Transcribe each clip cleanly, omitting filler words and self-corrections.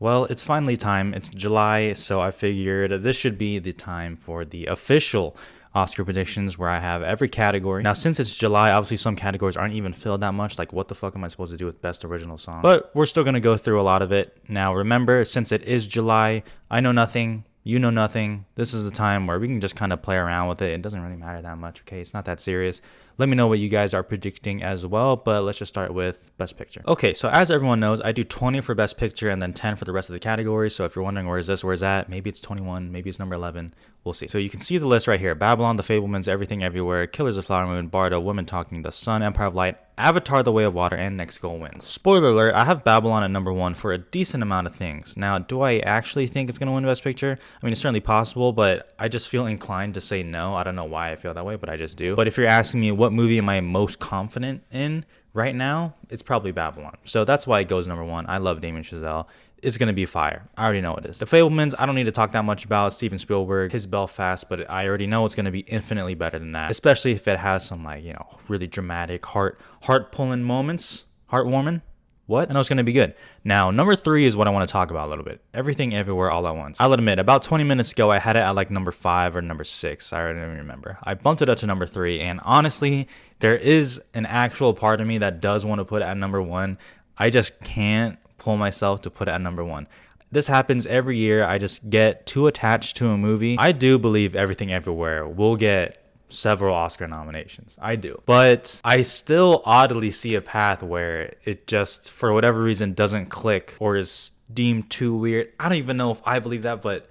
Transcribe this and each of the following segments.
Well, it's finally time. It's July, so I figured this should be the time for the official Oscar predictions where I have every category. Now, since it's July, obviously some categories aren't even filled that much. Like, what the fuck am I supposed to do with Best Original Song? But we're still going to go through a lot of it. Now, remember, since it is July, I know nothing. You know nothing. This is the time where we can just kind of play around with it. It doesn't really matter that much, okay? It's not that serious. Let me know what you guys are predicting as well, but let's just start with Best Picture. Okay, so as everyone knows, I do 20 for Best Picture and then 10 for the rest of the categories. So if you're wondering where's that, maybe it's 21, maybe it's number 11. We'll see. So you can see the list right here. Babylon, The Fablemans, Everything Everywhere, Killers of the Flower Moon, Bardo, Women Talking, The Sun, Empire of Light, Avatar, The Way of Water, and Next Goal Wins. Spoiler alert, I have Babylon at number 1 for a decent amount of things. Now, do I actually think it's going to win Best Picture? I mean, it's certainly possible, but I just feel inclined to say no. I don't know why I feel that way, but I just do. But if you're asking me what movie am I most confident in right now, it's probably Babylon. So that's why it goes number 1. I love Damien Chazelle. It's going to be fire. I already know it is. The Fablemans, I don't need to talk that much about. Steven Spielberg, his Belfast, but I already know it's going to be infinitely better than that, especially if it has some, like, you know, really dramatic, heart-pulling moments. Heartwarming. What? I know it's going to be good. Now, number 3 is what I want to talk about a little bit. Everything Everywhere All at Once. I'll admit, about 20 minutes ago, I had it at like number 5 or number 6. I don't even remember. I bumped it up to number 3, and honestly, there is an actual part of me that does want to put it at number 1. I just can't pull myself to put it at number 1. This happens every year. I just get too attached to a movie. I do believe Everything Everywhere will get several Oscar nominations. I do. But I still oddly see a path where it just, for whatever reason, doesn't click or is deemed too weird. I don't even know if I believe that, but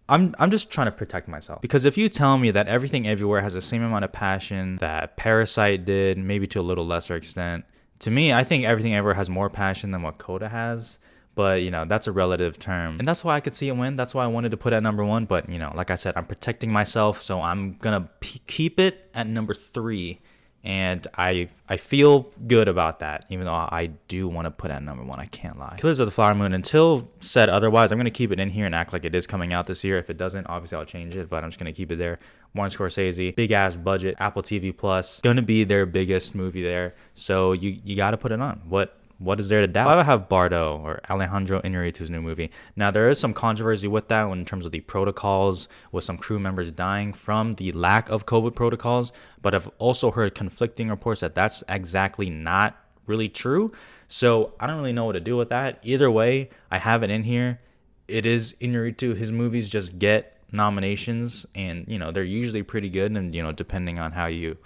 I'm just trying to protect myself. Because if you tell me that Everything Everywhere has the same amount of passion that Parasite did, maybe to a little lesser extent, to me, I think Everything Everywhere has more passion than what Coda has. But, you know, that's a relative term. And that's why I could see it win. That's why I wanted to put it at number 1. But, you know, like I said, I'm protecting myself. So I'm going to keep it at number 3. And I feel good about that, even though I do want to put it at number 1. I can't lie. Killers of the Flower Moon, until said otherwise, I'm going to keep it in here and act like it is coming out this year. If it doesn't, obviously I'll change it. But I'm just going to keep it there. Martin Scorsese, big ass budget, Apple TV Plus. Going to be their biggest movie there. So you got to put it on. What is there to doubt? I have Bardo, or Alejandro Iñárritu's new movie. Now, there is some controversy with that in terms of the protocols, with some crew members dying from the lack of COVID protocols. But I've also heard conflicting reports that that's exactly not really true. So I don't really know what to do with that. Either way, I have it in here. It is Iñárritu. His movies just get nominations, and, you know, they're usually pretty good, and, you know, depending on how you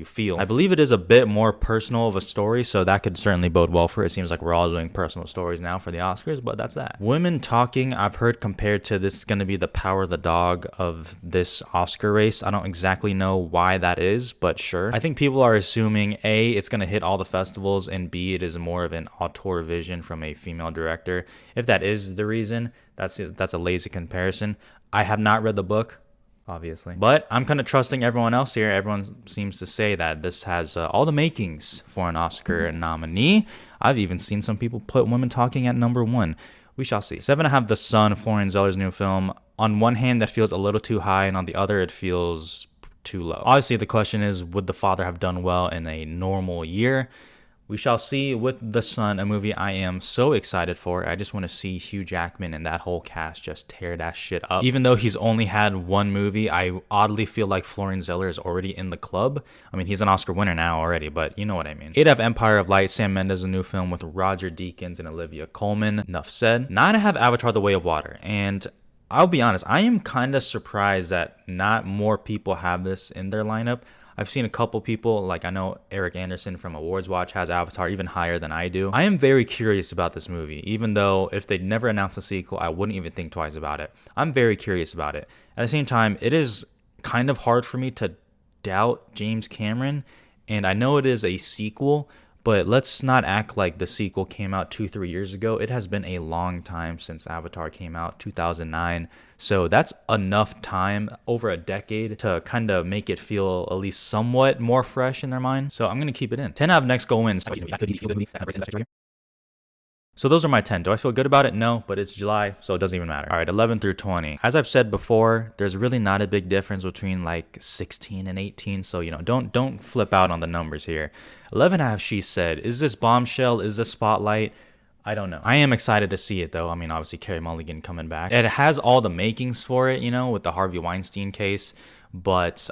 feel. I believe it is a bit more personal of a story, so that could certainly bode well for it. It seems like we're all doing personal stories now for the Oscars, but that's that. Women Talking, I've heard compared to this is going to be the Power of the Dog of this Oscar race. I don't exactly know why that is, but sure. I think people are assuming A, it's going to hit all the festivals, and B, it is more of an auteur vision from a female director. If that is the reason, that's a lazy comparison. I have not read the book, obviously, but I'm kind of trusting everyone else here. Everyone seems to say that this has all the makings for an Oscar nominee. I've even seen some people put Women Talking at number 1. We shall see. 7, I have The Sun, Florian Zeller's new film. On one hand, that feels a little too high, and on the other, it feels too low. Obviously, the question is, would The Father have done well in a normal year? We shall see. With The Sun, a movie I am so excited for. I just want to see Hugh Jackman and that whole cast just tear that shit up. Even though he's only had one movie, I oddly feel like Florian Zeller is already in the club. I mean, he's an Oscar winner now already, but you know what I mean. 8, I have Empire of Light, Sam Mendes, a new film with Roger Deakins and Olivia Colman. Enough said. 9, I have Avatar, The Way of Water. And I'll be honest, I am kind of surprised that not more people have this in their lineup. I've seen a couple people, like I know Eric Anderson from Awards Watch has Avatar even higher than I do. I am very curious about this movie, even though if they'd never announced a sequel, I wouldn't even think twice about it. I'm very curious about it. At the same time, it is kind of hard for me to doubt James Cameron, and I know it is a sequel, but let's not act like the sequel came out 2-3 years ago. It has been a long time since Avatar came out, 2009. So that's enough time, over a decade, to kind of make it feel at least somewhat more fresh in their mind. So I'm going to keep it in. 10, I have Next Goal Wins. So those are my 10. Do I feel good about it? No, but it's July, so it doesn't even matter. All right, 11 through 20. As I've said before, there's really not a big difference between like 16 and 18. So, you know, don't flip out on the numbers here. 11, I have She Said. Is this Bombshell? Is this Spotlight? I don't know. I am excited to see it though. I mean, obviously Carey Mulligan coming back. It has all the makings for it, you know, with the Harvey Weinstein case. But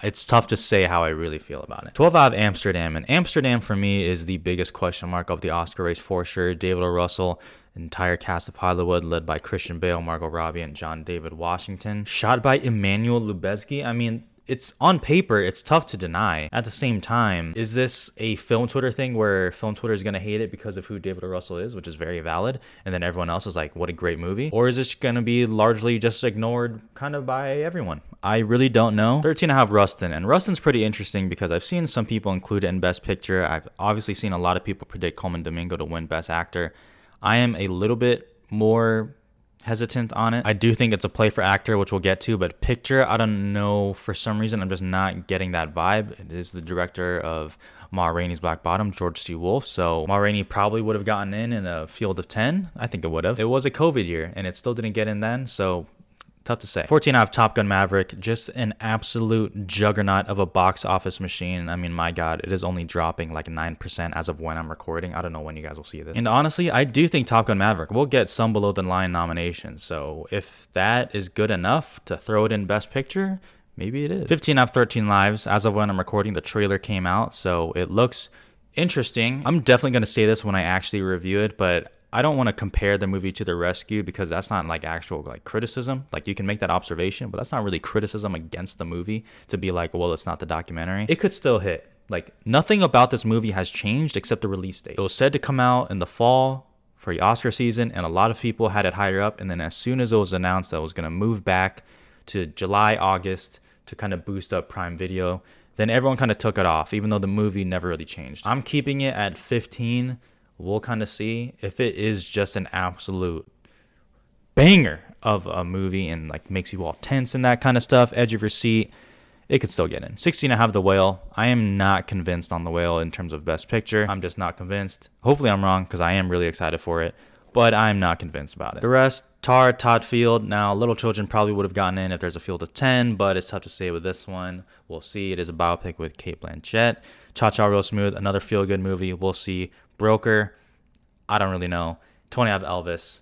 it's tough to say how I really feel about it. 12 out of Amsterdam. And Amsterdam for me is the biggest question mark of the Oscar race for sure. David O. Russell, entire cast of Hollywood led by Christian Bale, Margot Robbie, and John David Washington. Shot by Emmanuel Lubezki. I mean, it's on paper, it's tough to deny. At the same time, is this a film Twitter thing where film Twitter is going to hate it because of who David O. Russell is, which is very valid, and then everyone else is like, what a great movie? Or is this going to be largely just ignored kind of by everyone? I really don't know. 13, I have Rustin, and Rustin's pretty interesting because I've seen some people include it in Best Picture. I've obviously seen a lot of people predict Colman Domingo to win Best Actor. I am a little bit more hesitant on it. I do think it's a play for actor, which we'll get to, but picture, I don't know, for some reason I'm just not getting that vibe. It is the director of Ma Rainey's Black Bottom, George C. Wolfe, so Ma Rainey probably would have gotten in a field of 10. I think it would have. It was a COVID year and it still didn't get in then, so tough to say. 14, I have Top Gun Maverick. Just an absolute juggernaut of a box office machine. I mean, my God, it is only dropping like 9% as of when I'm recording. I don't know when you guys will see this. And honestly, I do think Top Gun Maverick will get some below the line nominations. So if that is good enough to throw it in Best Picture, maybe it is. 15, I have 13 Lives. As of when I'm recording, the trailer came out, so it looks interesting. I'm definitely going to say this when I actually review it, but I don't want to compare the movie to The Rescue because that's not like actual like criticism. Like you can make that observation, but that's not really criticism against the movie to be like, well, it's not the documentary. It could still hit. Like nothing about this movie has changed except the release date. It was said to come out in the fall for the Oscar season, and a lot of people had it higher up. And then as soon as it was announced that it was going to move back to July, August to kind of boost up Prime Video, then everyone kind of took it off, even though the movie never really changed. I'm keeping it at 15. We'll kind of see if it is just an absolute banger of a movie and like makes you all tense and that kind of stuff, edge of your seat. It could still get in. 16, I have The Whale. I am not convinced on The Whale in terms of Best Picture. I'm just not convinced. Hopefully I'm wrong because I am really excited for it, but I'm not convinced about it. The rest, Tar, Todd Field. Now, Little Children probably would have gotten in if there's a field of 10, but it's tough to say with this one. We'll see. It is a biopic with Cate Blanchett. Cha-Cha Real Smooth, another feel-good movie. We'll see. Broker, I don't really know. 20, I have Elvis.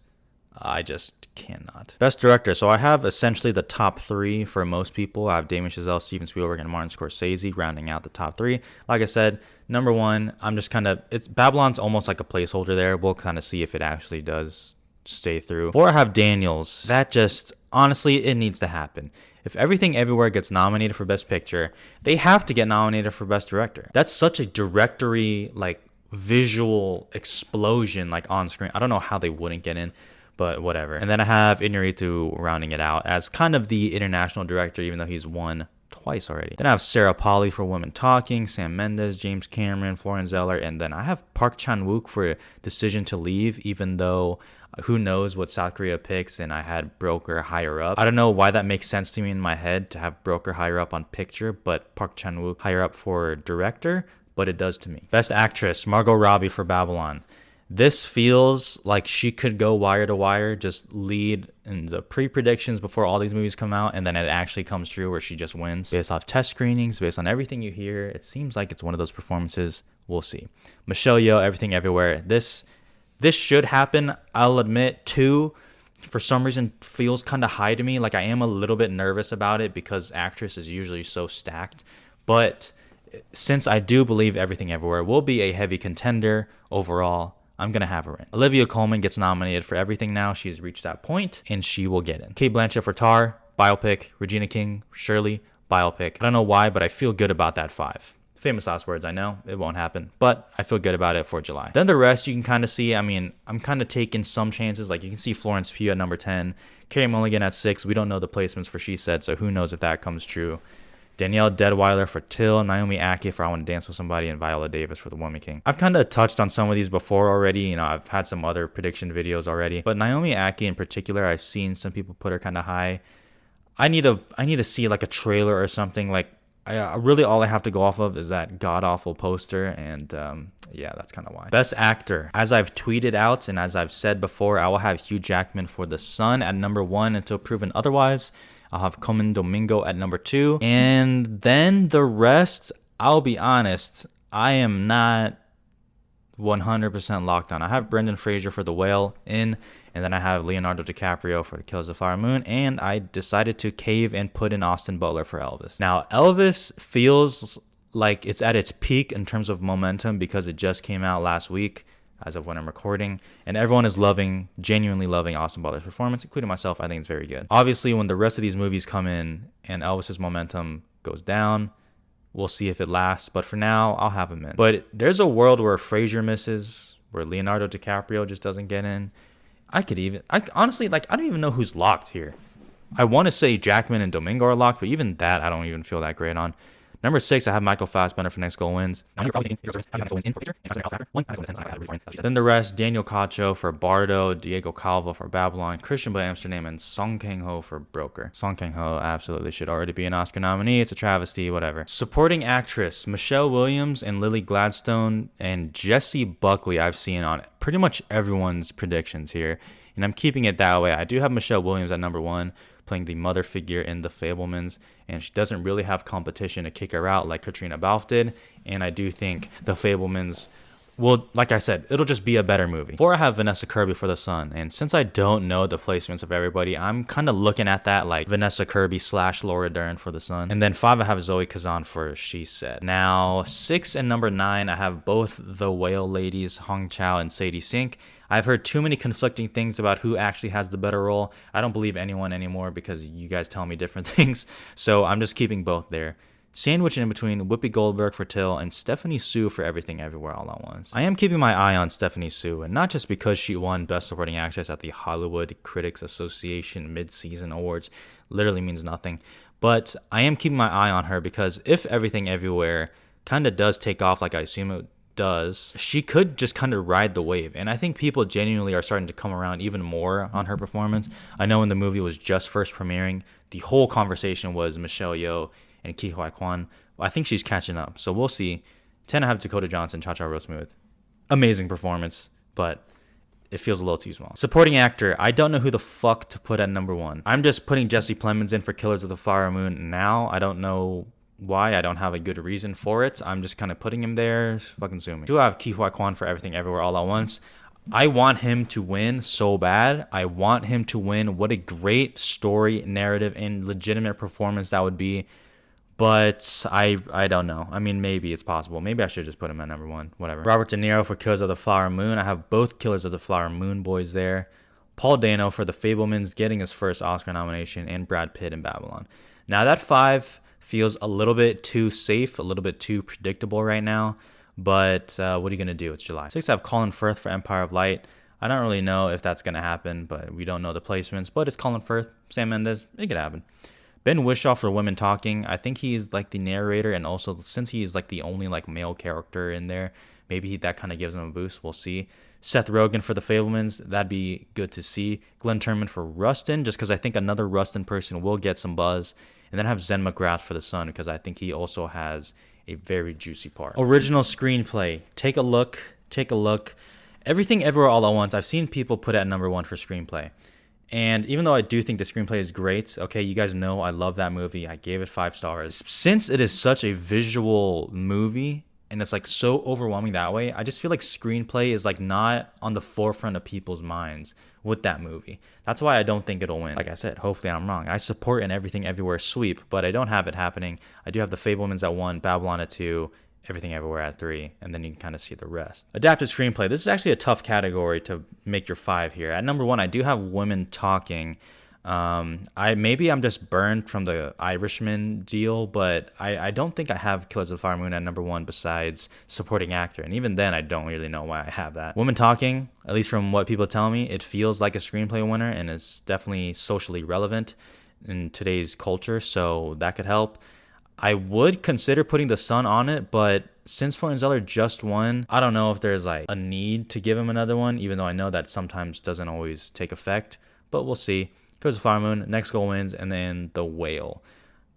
I just cannot. Best Director. So I have essentially the top 3 for most people. I have Damien Chazelle, Steven Spielberg, and Martin Scorsese rounding out the top 3. Like I said, number 1, I'm just kind of, it's Babylon's almost like a placeholder there. We'll kind of see if it actually does stay through. 4, I have Daniels. That just, honestly, it needs to happen. If Everything Everywhere gets nominated for Best Picture, they have to get nominated for Best Director. That's such a directory, like, visual explosion, like, on screen. I don't know how they wouldn't get in, but whatever. And then I have Inarritu rounding it out as kind of the international director, even though he's won twice already. Then I have Sarah Polley for Women Talking, Sam Mendes, James Cameron, Florian Zeller, and then I have Park Chan-wook for Decision to Leave, even though who knows what South Korea picks, and I had Broker higher up. I don't know why that makes sense to me in my head to have Broker higher up on picture, but Park Chan-wook higher up for director, but it does to me. Best Actress, Margot Robbie for Babylon. This feels like she could go wire to wire, just lead in the pre-predictions before all these movies come out, and then it actually comes true where she just wins. Based off test screenings, based on everything you hear, it seems like it's one of those performances. We'll see. Michelle Yeoh, Everything Everywhere. This should happen. I'll admit, too, for some reason feels kind of high to me. Like I am a little bit nervous about it because actress is usually so stacked. But since I do believe Everything Everywhere will be a heavy contender overall, I'm going to have her in. Olivia Colman gets nominated for everything now. She's reached that point, and she will get in. Cate Blanchett for Tar, biopic. Regina King, Shirley, biopic. I don't know why, but I feel good about that 5. Famous last words, I know. It won't happen, but I feel good about it for July. Then the rest you can kind of see. I mean, I'm kind of taking some chances. Like you can see Florence Pugh at number 10. Carey Mulligan at 6. We don't know the placements for She Said, so who knows if that comes true. Danielle Deadwyler for Till, Naomi Ackie for I Want to Dance with Somebody, and Viola Davis for The Woman King. I've kind of touched on some of these before already. You know, I've had some other prediction videos already. But Naomi Ackie in particular, I've seen some people put her kind of high. I need to see like a trailer or something. Like, really all I have to go off of is that god-awful poster. And yeah, that's kind of why. Best Actor. As I've tweeted out and as I've said before, I will have Hugh Jackman for The Son at number 1 until proven otherwise. I'll have Colman Domingo at number 2. And then the rest, I'll be honest, I am not 100% locked on. I have Brendan Fraser for The Whale in, and then I have Leonardo DiCaprio for The Killers of the Flower Moon, and I decided to cave and put in Austin Butler for Elvis. Now, Elvis feels like it's at its peak in terms of momentum because it just came out last week as of when I'm recording, and everyone is genuinely loving Austin Butler's performance, including myself. I think it's very good. Obviously, when the rest of these movies come in and Elvis's momentum goes down, we'll see if it lasts, but for now, I'll have him in. But there's a world where Fraser misses, where Leonardo DiCaprio just doesn't get in. I honestly, I don't even know who's locked here. I want to say Jackman and Domingo are locked, but even that, I don't even feel that great on. Number 6, I have Michael Fassbender for Next Goal Wins. Then the rest, Daniel Cacho for Bardo, Diego Calvo for Babylon, Christian Bale Amsterdam, and Song Kang-ho for Broker. Song Kang-ho absolutely should already be an Oscar nominee. It's a travesty, whatever. Supporting actress, Michelle Williams and Lily Gladstone and Jessie Buckley I've seen on pretty much everyone's predictions here, and I'm keeping it that way. I do have Michelle Williams at number 1, playing the mother figure in The Fabelmans, and she doesn't really have competition to kick her out like Katrina Balfe did, and I do think The Fabelmans will, like I said, it'll just be a better movie. 4, I have Vanessa Kirby for The Sun, and since I don't know the placements of everybody, I'm kind of looking at that like Vanessa Kirby / Laura Dern for The Sun. And then 5, I have Zoe Kazan for She Said. Now, 6 and number 9, I have both the Whale ladies, Hong Chow and Sadie Sink. I've heard too many conflicting things about who actually has the better role. I don't believe anyone anymore because you guys tell me different things. So I'm just keeping both there. Sandwiched in between Whoopi Goldberg for Till and Stephanie Sue for Everything Everywhere All at Once. I am keeping my eye on Stephanie Sue, and not just because she won Best Supporting Actress at the Hollywood Critics Association Mid-Season Awards. Literally means nothing. But I am keeping my eye on her because if Everything Everywhere kind of does take off like I assume it does, she could just kind of ride the wave, and I think people genuinely are starting to come around even more on her performance. I know when the movie was just first premiering, the whole conversation was Michelle Yeoh and Ke Huy Quan. I think she's catching up, so we'll see. 10, I have Dakota Johnson, Cha Cha Real Smooth. Amazing performance, but it feels a little too small. Supporting actor, I don't know who the fuck to put at number 1. I'm just putting Jesse Plemons in for Killers of the Flower Moon now. I don't know why. I don't have a good reason for it. I'm just kind of putting him there. Fucking sue me. Do I have Ke Huy Quan for Everything Everywhere All at Once? I want him to win so bad. I want him to win. What a great story, narrative, and legitimate performance that would be. But I don't know. I mean, maybe it's possible. Maybe I should just put him at number 1. Whatever. Robert De Niro for Killers of the Flower Moon. I have both Killers of the Flower Moon boys there. Paul Dano for The Fabelmans, getting his first Oscar nomination, and Brad Pitt in Babylon. Now that 5 feels a little bit too safe, a little bit too predictable right now. But what are you going to do? It's July. 6, I have Colin Firth for Empire of Light. I don't really know if that's going to happen, but we don't know the placements. But it's Colin Firth, Sam Mendes. It could happen. Ben Whishaw for Women Talking. I think he's like the narrator, and also since he's like the only like male character in there, maybe that kind of gives him a boost. We'll see. Seth Rogen for The Fabelmans. That'd be good to see. Glenn Turman for Rustin, just because I think another Rustin person will get some buzz. And then I have Zen McGrath for The Sun, because I think he also has a very juicy part. Original screenplay. Take a look. Everything Everywhere All at Once, I've seen people put at number 1 for screenplay. And even though I do think the screenplay is great, okay, you guys know I love that movie. I gave it 5 stars. Since it is such a visual movie, and it's like so overwhelming that way, I just feel like screenplay is like not on the forefront of people's minds with that movie. That's why I don't think it'll win. Like I said, hopefully I'm wrong. I support an Everything Everywhere sweep, but I don't have it happening. I do have The Fabelmans at 1, Babylon at 2, Everything Everywhere at 3, and then you can kind of see the rest. Adapted screenplay. This is actually a tough category to make your 5 here. At number 1, I do have Women Talking. Maybe I'm just burned from the Irishman deal, but I don't think I have Killers of the Flower Moon at number 1 besides supporting actor, and even then I don't really know why I have that. Women Talking, at least from what people tell me, it feels like a screenplay winner, and it's definitely socially relevant in today's culture, so that could help. I would consider putting The Sun on it, but since Florian Zeller just won, I don't know if there's like a need to give him another one, even though I know that sometimes doesn't always take effect, but we'll see. Killers of the Flower Moon, Next Goal Wins, and then The Whale.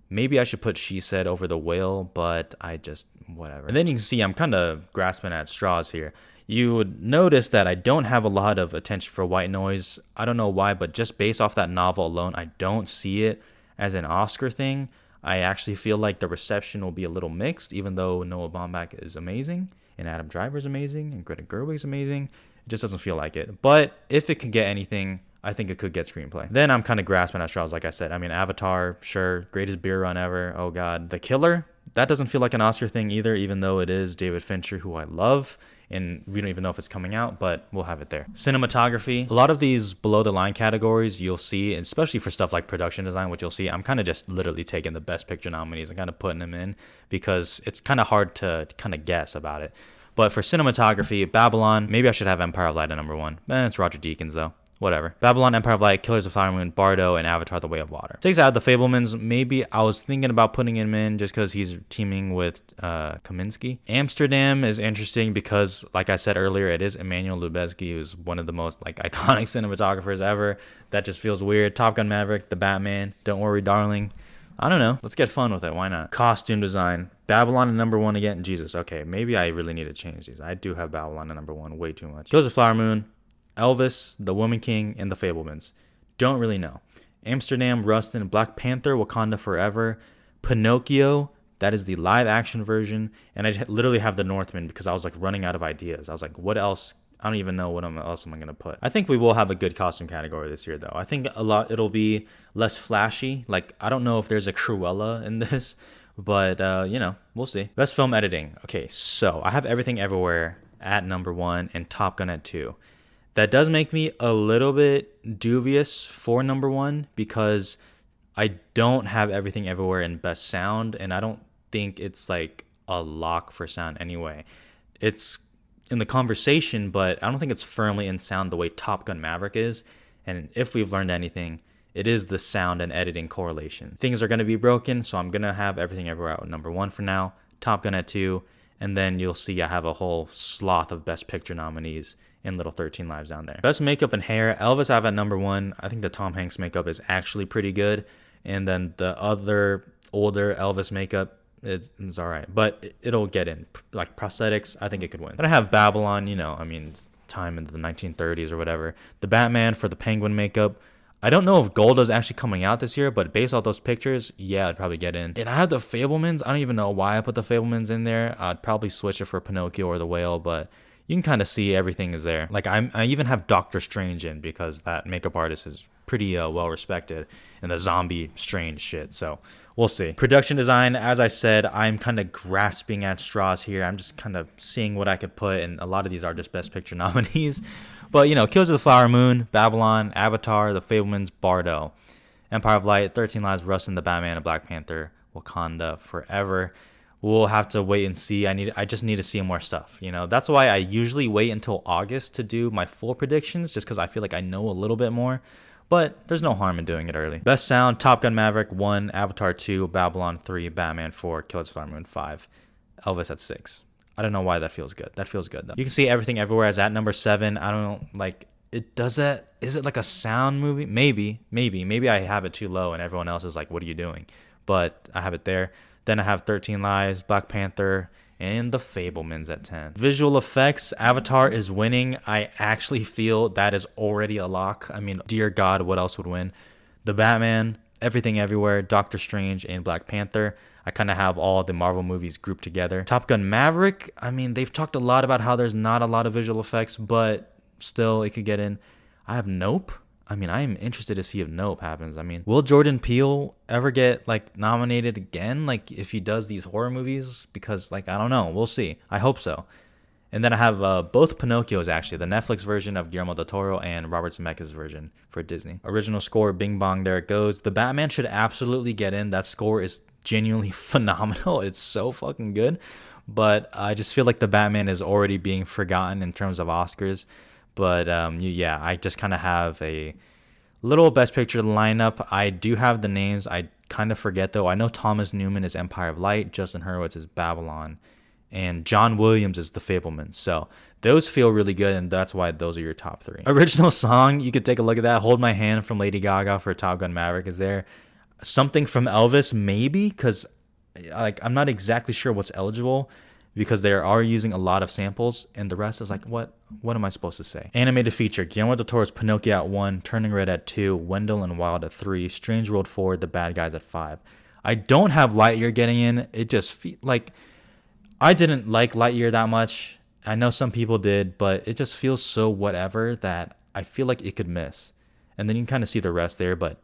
Maybe I should put She Said over The Whale, but I just, whatever. And then you can see I'm kind of grasping at straws here. You would notice that I don't have a lot of attention for White Noise. I don't know why, but just based off that novel alone, I don't see it as an Oscar thing. I actually feel like the reception will be a little mixed, even though Noah Baumbach is amazing. and Adam Driver's amazing, and Greta Gerwig's amazing. It just doesn't feel like it. But if it could get anything, I think it could get screenplay. Then I'm kind of grasping at straws, like I said. I mean, Avatar, sure, greatest beer run ever. Oh God, The Killer. That doesn't feel like an Oscar thing either, even though it is David Fincher, who I love. And we don't even know if it's coming out, but we'll have it there. Cinematography. A lot of these below the line categories you'll see, especially for stuff like production design, which you'll see, I'm kind of just literally taking the best picture nominees and kind of putting them in because it's kind of hard to kind of guess about it. But for cinematography, Babylon, maybe I should have Empire of Light at number 1. It's Roger Deakins though. Whatever. Babylon, Empire of Light, Killers of the Flower Moon, Bardo, and Avatar: The Way of Water. Takes out the Fablemans. Maybe I was thinking about putting him in just because he's teaming with Kaminsky. Amsterdam is interesting because, like I said earlier, it is Emmanuel Lubezki, who's one of the most iconic cinematographers ever. That just feels weird. Top Gun Maverick, The Batman, Don't Worry Darling. I don't know. Let's get fun with it. Why not? Costume design. Babylon at number 1 again. Jesus. Okay, maybe I really need to change these. I do have Babylon at number 1 way too much. Killers of the Flower Moon, Elvis, The Woman King, and The Fablemans. Don't really know. Amsterdam, Rustin, Black Panther, Wakanda Forever, Pinocchio, that is the live action version, and I literally have The Northman because I was running out of ideas. I was like, what else? I don't even know what else am I going to put. I think we will have a good costume category this year, though. I think it'll be less flashy. I don't know if there's a Cruella in this, but, we'll see. Best film editing. Okay, so I have Everything Everywhere at number 1 and Top Gun at 2. That does make me a little bit dubious for number 1 because I don't have Everything Everywhere in best sound, and I don't think it's a lock for sound anyway. It's in the conversation, but I don't think it's firmly in sound the way Top Gun Maverick is. And if we've learned anything, it is the sound and editing correlation. Things are going to be broken, so I'm going to have Everything Everywhere at number 1 for now, Top Gun at 2, and then you'll see I have a whole sloth of Best Picture nominees in Little 13 Lives down there. Best makeup and hair, Elvis I have at number 1. I think the Tom Hanks makeup is actually pretty good. And then the other older Elvis makeup, it's all right. But it'll get in. Prosthetics, I think it could win. Then I have Babylon, time in the 1930s or whatever. The Batman for the Penguin makeup. I don't know if Golda's actually coming out this year, but based off those pictures, yeah, I'd probably get in. And I have the Fablemans. I don't even know why I put the Fablemans in there. I'd probably switch it for Pinocchio or The Whale, but you can kind of see everything is there. I even have Doctor Strange in because that makeup artist is pretty well respected in the zombie Strange shit. So we'll see. Production design, as I said, I'm kind of grasping at straws here. I'm just kind of seeing what I could put, and a lot of these are just Best Picture nominees. But, Killers of the Flower Moon, Babylon, Avatar, The Fablemans, Bardo, Empire of Light, 13 Lives, Rustin, The Batman, and Black Panther, Wakanda Forever. We'll have to wait and see. I just need to see more stuff. That's why I usually wait until August to do my full predictions, just because I feel like I know a little bit more. But there's no harm in doing it early. Best sound, Top Gun Maverick 1, Avatar 2, Babylon 3, Batman 4, Killers of the Flower Moon 5, Elvis at 6. I don't know why that feels good. That feels good though. You can see Everything Everywhere is at number 7. I don't know, it does that. Is it like a sound movie? Maybe I have it too low and everyone else is like, what are you doing? But I have it there. Then I have 13 Lives, Black Panther, and The Fablemans at 10. Visual effects, Avatar is winning. I actually feel that is already a lock. I mean, dear God, what else would win? The Batman, Everything Everywhere, Doctor Strange, and Black Panther. I kind of have all the Marvel movies grouped together. Top Gun Maverick, I mean, they've talked a lot about how there's not a lot of visual effects, but still it could get in. I have Nope. I mean, I am interested to see if Nope happens. I mean, will Jordan Peele ever get nominated again? If he does these horror movies? Because I don't know. We'll see. I hope so. And then I have both Pinocchios, actually. The Netflix version of Guillermo del Toro and Robert Zemeckis' version for Disney. Original score, Bing Bong, there it goes. The Batman should absolutely get in. That score is genuinely phenomenal. It's so fucking good. But I just feel like the Batman is already being forgotten in terms of Oscars. But yeah, I just kind of have a little Best Picture lineup. I do have the names. I kind of forget, though. I know Thomas Newman is Empire of Light. Justin Hurwitz is Babylon. And John Williams is The Fablemans. So those feel really good, and that's why those are your top 3. Original song, you could take a look at that. Hold My Hand from Lady Gaga for Top Gun Maverick is there. Something from Elvis, maybe, because I'm not exactly sure what's eligible, because they are using a lot of samples, and the rest is what am I supposed to say? Animated feature, Guillermo del Toro's Pinocchio at 1, Turning Red at 2, Wendell and Wild at 3, Strange World 4, The Bad Guys at 5. I don't have Lightyear getting in. It just I didn't like Lightyear that much. I know some people did, but it just feels so whatever that I feel like it could miss. And then you can kind of see the rest there, but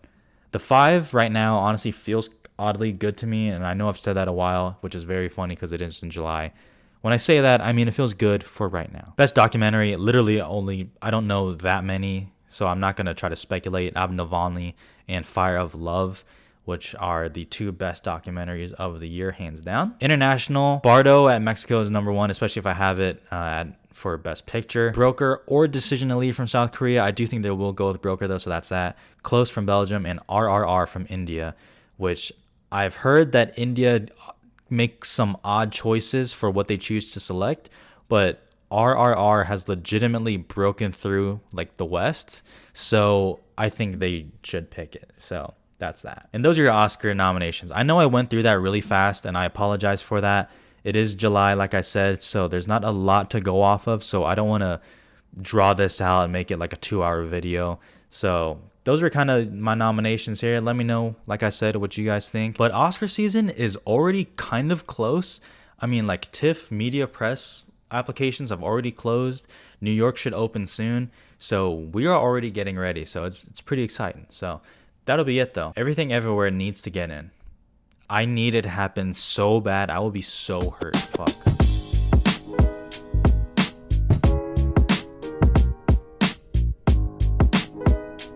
the 5 right now honestly feels oddly good to me, and I know I've said that a while, which is very funny because it is in July. When I say that, I mean it feels good for right now. Best documentary, literally only, I don't know that many, so I'm not going to try to speculate. I have Navalny and Fire of Love, which are the 2 best documentaries of the year, hands down. International, Bardo at Mexico is number 1, especially if I have it for Best Picture. Broker or Decision to Leave from South Korea. I do think they will go with Broker though, so that's that. Close from Belgium, and RRR from India, which I've heard that India makes some odd choices for what they choose to select, but RRR has legitimately broken through like the West, so I think they should pick it. So that's that. And those are your Oscar nominations. I know I went through that really fast, and I apologize for that. It is July, like I said, so there's not a lot to go off of, so I don't want to draw this out and make it like a 2-hour video. So those are kind of my nominations here. Let me know, like I said, what you guys think. But Oscar season is already kind of close. I mean, like TIFF Media Press applications have already closed. New York should open soon. So we are already getting ready. So it's pretty exciting. So that'll be it though. Everything Everywhere needs to get in. I need it to happen so bad. I will be so hurt. Fuck.